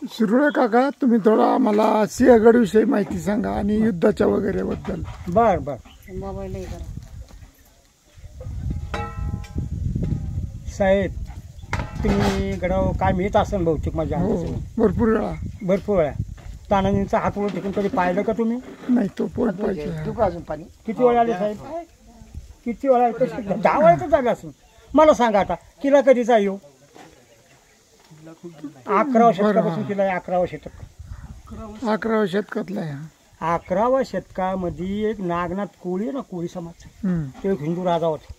शिरोळे काका, तुम्ही थोडा आम्हाला सिंहगड विषयी माहिती सांगा आणि युद्धाच्या वगैरे बद्दल. बर बर. साहेब, तुम्ही गडावर काय मिळत असेल बहुतेक माझ्या हो, अंदाजाने. भरपूर वेळा. तानाजींचा हात वर टिकून कधी पाहिलं का तुम्ही? नाही, तो पोट पाहिजे. अजून पाणी किती वेळा आले साहेब? किती वेळा? 10 वेळा तर झालं असेल. मला सांगा आता, किल्ला कधीचा येऊ? 11व्या शतकापासून किल्ला आहे. 11वं शतक. 11व्या शतकातला आहे. 11व्या शतकामध्ये एक नागनाथ कोळी आहे ना, कोळी समाज, तो एक हिंदू राजा होता.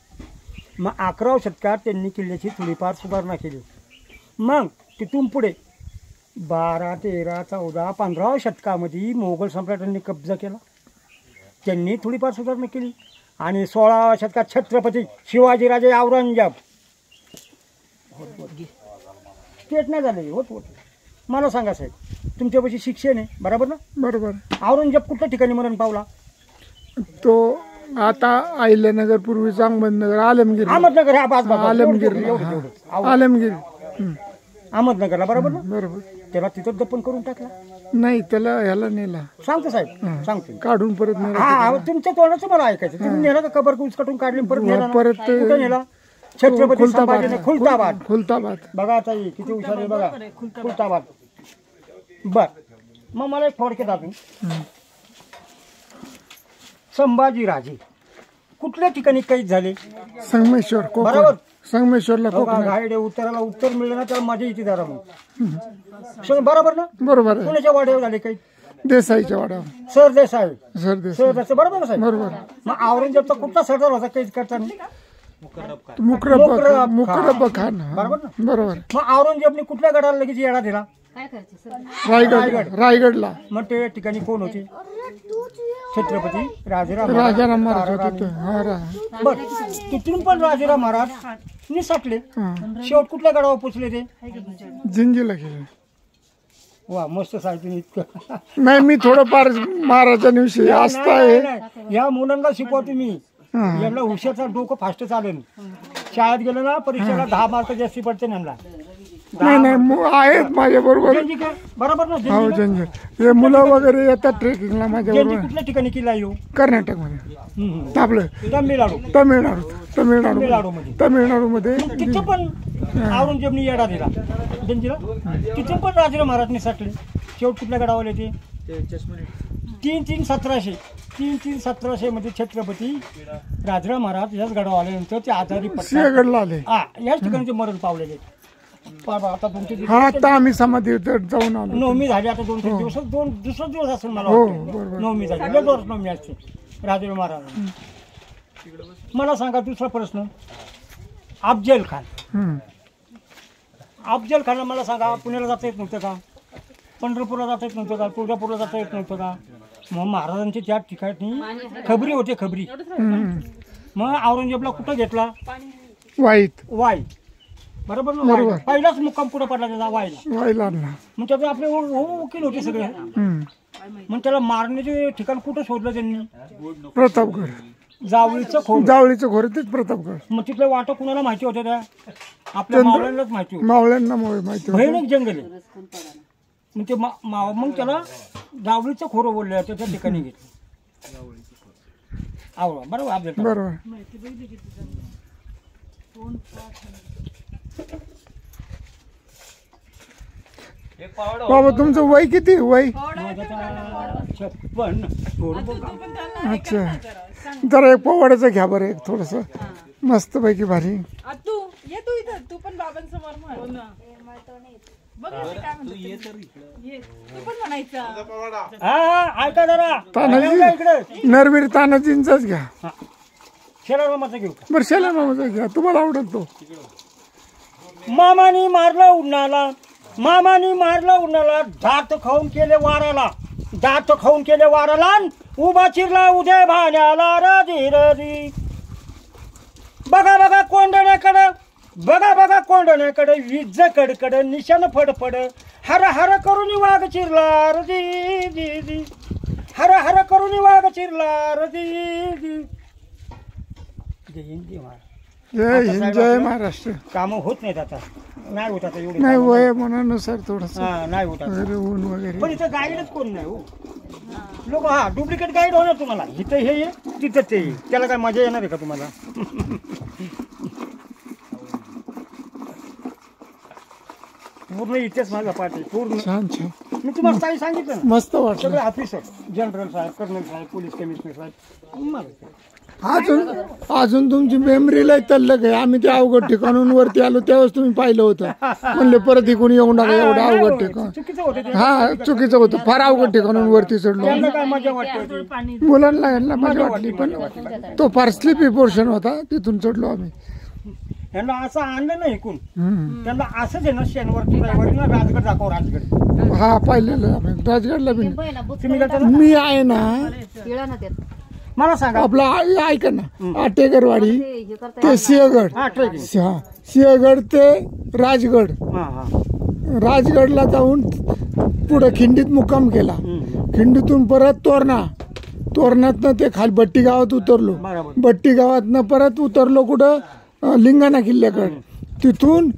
मग 11व्या शतकात त्यांनी किल्ल्याची थोडीफार सुधारणा केली. मग तिथून पुढे 12, 13, 14, 15व्या शतकामध्ये मोगल सम्राटांनी कब्जा केला. त्यांनी थोडीफार सुधारणा केली. आणि 16व्या शतकात छत्रपती शिवाजीराजे औरंगजेब तेच नाही झाले. होत. मला सांगा साहेब, तुमच्यापाशी शिक्षण आहे बरोबर ना? बरोबर. औरंगजेब कुठल्या ठिकाणी मरण पावला? तो आता अहिल्यानगर, पूर्वीचा अहमदनगर, आलमगीर. अहमदनगर. आलमगीर. आलमगीर. अहमदनगरला बरोबर ना? बरोबर. त्याला तिथं दफन करून टाकला. नाही, त्याला ह्याला नेला. सांगतो साहेब, सांगतो. काढून परत नेला. हा, तुमच्या तोंडाचं मला ऐकायचं. तुम्ही नेला का कबर उचकटून काढली परत नेला ना? परत कुठं नेला? छत्रपती संभाजीने खुलताबाद. बघा आता किती हुशार आहे बघा. खुलताबाद. बर. मग मला एक थोडक्यात दाखवून, संभाजीराजे कुठल्या ठिकाणी कैद झाले? संगमेश्वर, कोकण. बरोबर. संगमेश्वरला कोकण. गाईड उत्तराला उत्तर मिळलं ना, त्याला माझ्या इथे दारा मग बरोबर ना? बरोबर आहे. कोणाच्या वाड्यावर झाले काही? देसाईच्या वाड्यावर. सरदेसाई. सरदेसाई. बरोबर ना साहेब? बरोबर. मग औरंगजेबचा कुठला सरदार होता कैद करताना? मुकरब खान. बरोबर ना? बरोबर. मग औरंगजेबने कुठल्या गडाला लगेच येडा दिला? रायगडला. मग ते ठिकाणी कोण होते? छत्रपती राजाराम महाराज. बर. तिथून पण राजाराम महाराज निसटले. शेवट कुठल्या गडावर पोचले ते? जिंजीला गेले. वा, मस्त साहित्य इतकं. नाही, मी थोडंफार महाराजांविषयी आस्था आहे. या मुलांना शिकवा तुम्ही. यांना हुशारचा डोकं फास्ट चालेल. शाळेत गेलं ना, परीक्षेला 10 मार्क जास्ती पडते यांना. नाही, आहेत माझ्या बरोबर. बरोबर ना? हो, जंजीर. हे मुलं वगैरे येतात ट्रेकिंगला माझ्या बरोबर. कुठल्या ठिकाणी किल्ला येऊ? कर्नाटक मध्ये. आपलं तमिळनाडू मध्ये. तिथं पण औरंगजेबनी येडा दिला जंजीला. तिथून पण राजाराम महाराज निसटले. शेवट कुठल्या गडावर येते? 3-3-1700 मध्ये छत्रपती राजाराम महाराज याच गडावर आल्यानंतर ते आजारी सिंहगडला आले. याच ठिकाणी ते मरण पावलेले. आता आता आम्ही समाधी जाऊन आलो. नवमी झाली. आता 2-3 दिवस. दुसरा दिवस असेल मला वाटतं. नवमी झाली. लगेच नवमी असते राजाराम महाराज. मला सांगा दुसरा प्रश्न. अफजल खान मला सांगा, पुण्याला जाता येत नव्हतं का? पंढरपूरला जाता येत नव्हतं का? तुळजापूरला जाता येत नव्हतं का? मग महाराजांचे त्या ठिकाणी खबरी होते. मग औरंगजेबला कुठं घेतला? वाई. बरोबर ना? पहिलाच मुक्काम पुढे पडला त्याचा वाईला. मग त्याचे आपले वकील होते सगळे. मग त्याला मारण्याचे ठिकाण कुठं शोधलं त्यांनी? प्रतापगड. जावळीचं खोर. तेच प्रतापगड. मग तिथले वाटं कुणाला माहिती होते? त्या आपल्या मावळ्यांनाच माहिती होती. मावळ्यांना माहिती. भयानक जंगल आहे. मग ते मग त्याला जावळीचं खोरं बोलले. त्या ठिकाणी घेतलं. बरोबर. बाबा, तुमचं वय किती? वय 56. अच्छा. जरा एक पोवाड्याचं घ्या बरं, एक थोडस मस्त पैकी भारी. तू पण बाबांसमोर ऐका जरा. नरवीर तानाजींचाच घ्या. शेलारामाचा घेऊ का? बरं, शेलारामाचा घ्या, तुम्हाला आवडत तो. मामानी मारलं उन्हाला, दात खाऊन केले वाराला, उभा चिरला उद्या भाण्याला रजी. बघा कोंडण्याकडे विज कडकड, निशान फडफड, हर करून वाघ चिरला रजी. हर करून वाघ चिरला रजी. जय हिंद, जय महाराष्ट्र. जय हिंद, जय महाराष्ट्र. कामं होत नाहीत आता. नाही होत आता एवढे नाही वयामानानुसार थोडस हा नाही होत आता. वगैरे ऊन वगैरे पण इथं गाईडच कोण नाही हो लोक हा डुप्लिकेट गाईड होणार तुम्हाला इथं हे ये तिथं ते ये. त्याला काय मजा येणार आहे का तुम्हाला पूर्ण इथेच माझा पाठ आहे पूर्ण छान छान मी तुम्हाला काही सांगितलं ना मस्त वाटलं सगळे ऑफिसर जनरल साहेब कर्नल साहेब पोलीस कमिशनर साहेब मला अजून तुमची मेमरीला तल्लक आहे. आम्ही त्या अवघड ठिकाणून वरती आलो त्यावेळेस तुम्ही पाहिलं होतं म्हणले परत इकडून येऊ नका एवढं अवघड ठिकाण. चुकीचं होतं ते हा चुकीचं होतं फार अवघड ठिकाणून वरती चढलो त्यांना काय मजा वाटते होती. मुलांना यांना मजा वाटली पण तो फार स्लिपी पोर्शन होता तिथून चढलो आम्ही. त्यांना असं आणलं नाही ऐकून हम्म. त्यांना असंच आहे ना शनिवार रविवारी ना राजगड दाखव राजगड हा पाहिलेलं आम्ही राजगडला बी तुम्ही गेलता ना? मी आहे ना मला सांगा आपला ऐका ना आटेकरवाडी ते सिंहगड हा ट्रेकिंग हा सिंहगड ते राजगड हा हा राजगडला जाऊन पुढे खिंडीत मुक्काम केला. खिंडीतून परत तोरणातनं ते खाली बट्टी गावात उतरलो. बरोबर. बट्टी गावातनं परत उतरलो कुठं लिंगाणा किल्ल्याकडे. तिथून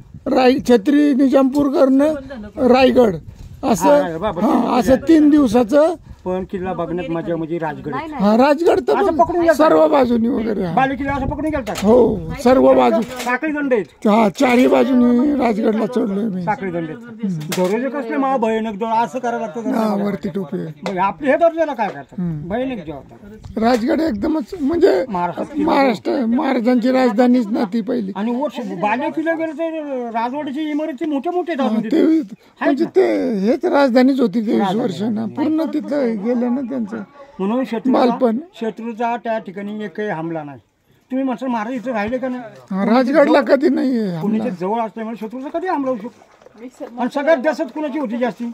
छत्री निजामपूरकडनं रायगड असं हा असं 3 दिवसाचं. पण किल्ला बघण्यात मजा म्हणजे राजगड आहे. हा राजगड तर असं पकडून गेलता. सर्व बाजूनी वगैरे हा. बाले किल्ला असं पकडून गेलतात हो सर्व बाजू साखळी दंड आहेत हा चारही बाजूनी राजगडला चढलोय मी. साखळी दंड आहेत दररोज कसले मा भयानक दर असं करायला लागतं हा का? वरती टोपी आहे. बघ, आपले हे दर्जाला काय करतात भयानक जेवतात राजगड एकदमच म्हणजे महाराष्ट्रांची राजधानीच ना ती पहिली. आणि वर्ष बाले किल्ला गेलं तर राजवाडीची इमारती मोठ्या मोठ्या आहेत अजून ते तिथे. म्हणजे ते हेच राजधानीच होती 23 वर्ष ना पूर्ण तिथं गेलं ना त्यांचं म्हणून बालपण. शत्रूचा त्या ठिकाणी एकही हमला नाही. तुम्ही म्हणता महाराज इथं राहिले का नाही हा, राजगडला कधी नाहीये पुण्याच्या जवळ असल्यामुळे शत्रूचा कधी हमला होऊ शकतो. आणि सगळ्यात दहशत कुणाची होती जास्ती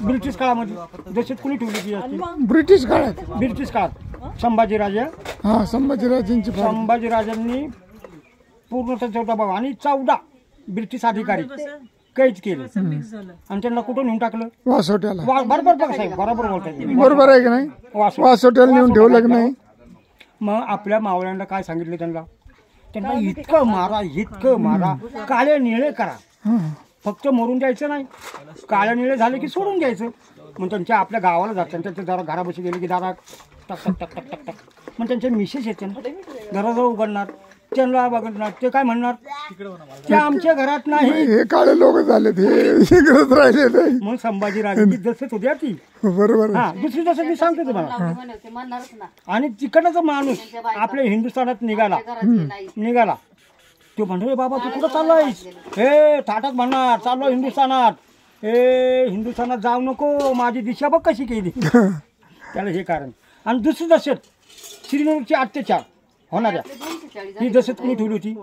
ब्रिटिश काळामध्ये दहशत कुणी ठेवली होती जास्ती ब्रिटिश काळात. ब्रिटिश काळात संभाजीराजे हा संभाजीराजांची फार संभाजीराजांनी पूर्ण त्याचा दबाव आणि 14 ब्रिटिश अधिकारी कैद केले आणि त्यांना कुठं नेऊन टाकलं वासोट्याला. बरोबर बघा साहेब बरोबर बोलताय बरोबर आहे की नाही वासोट्याला नेऊन ठेवलं की नाही. मग आपल्या मावळ्यांना काय सांगितलं त्यांना इतकं मारा काळे निळे करा हा. फक्त मरून द्यायचं नाही काळे निळे झाले की सोडून द्यायचं. मग त्यांच्या आपल्या गावाला जातात त्यांच्या जरा घराबशी गेले की दारा टक टक टक टक टक टक मग त्यांचे मिसेस येते ना दरवाजा उघडणार त्यांना बघणार ते काय म्हणणार ते आमच्या घरात नाही. हे काळे लोक झाले ते इकडेच राहिले नाही. मग संभाजीराजांची दहशत होती ती बरोबर आहे. हा दुसरी दहशत मी सांगतो तुम्हाला. आणि तिकडचा माणूस आपल्या हिंदुस्थानात निघाला तो म्हणतो बाबा तू कुठं चाललायस हे थाटात म्हणणार चाललो हिंदुस्थानात हिंदुस्थानात जाऊ नको माझी दिशा बघ कशी केली त्याला हे कारण. आणि दुसरी दहशत श्रीनगरचे अत्याचार होणाऱ्या ही दहशत कुणी ठेवली होती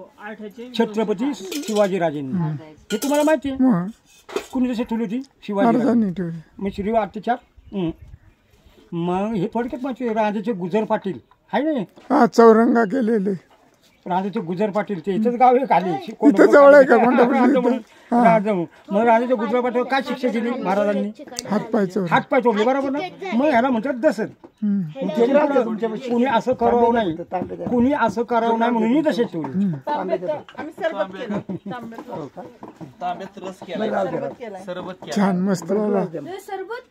छत्रपती शिवाजीराजेंनी. हे तुम्हाला माहिती आहे मग कुणी दहशत ठेवली होती शिवाजी महाराजांनी ठेवली. मग श्री अत्याचार. मग हे थोडक्यात माहिती राजाचे गुजर पाटील आहे ना हा चौरंगा केलेले राजाचे गुजर पाटील ते इथंच गाव आहे खाली इथं जवळ आहे का कोंढापूर? मग राजाचे गुजर पाटील काय शिक्षा केली महाराजांनी हातपाय चौर. हातपाय तोडले बरोबर ना. मग ह्याला म्हणतात दहशत. कुणी असं करावं नाही म्हणून दहशत ठेवली. आम्ही सरबत केलं तांब्यात रस केला छान मस्त बाबा. सरबत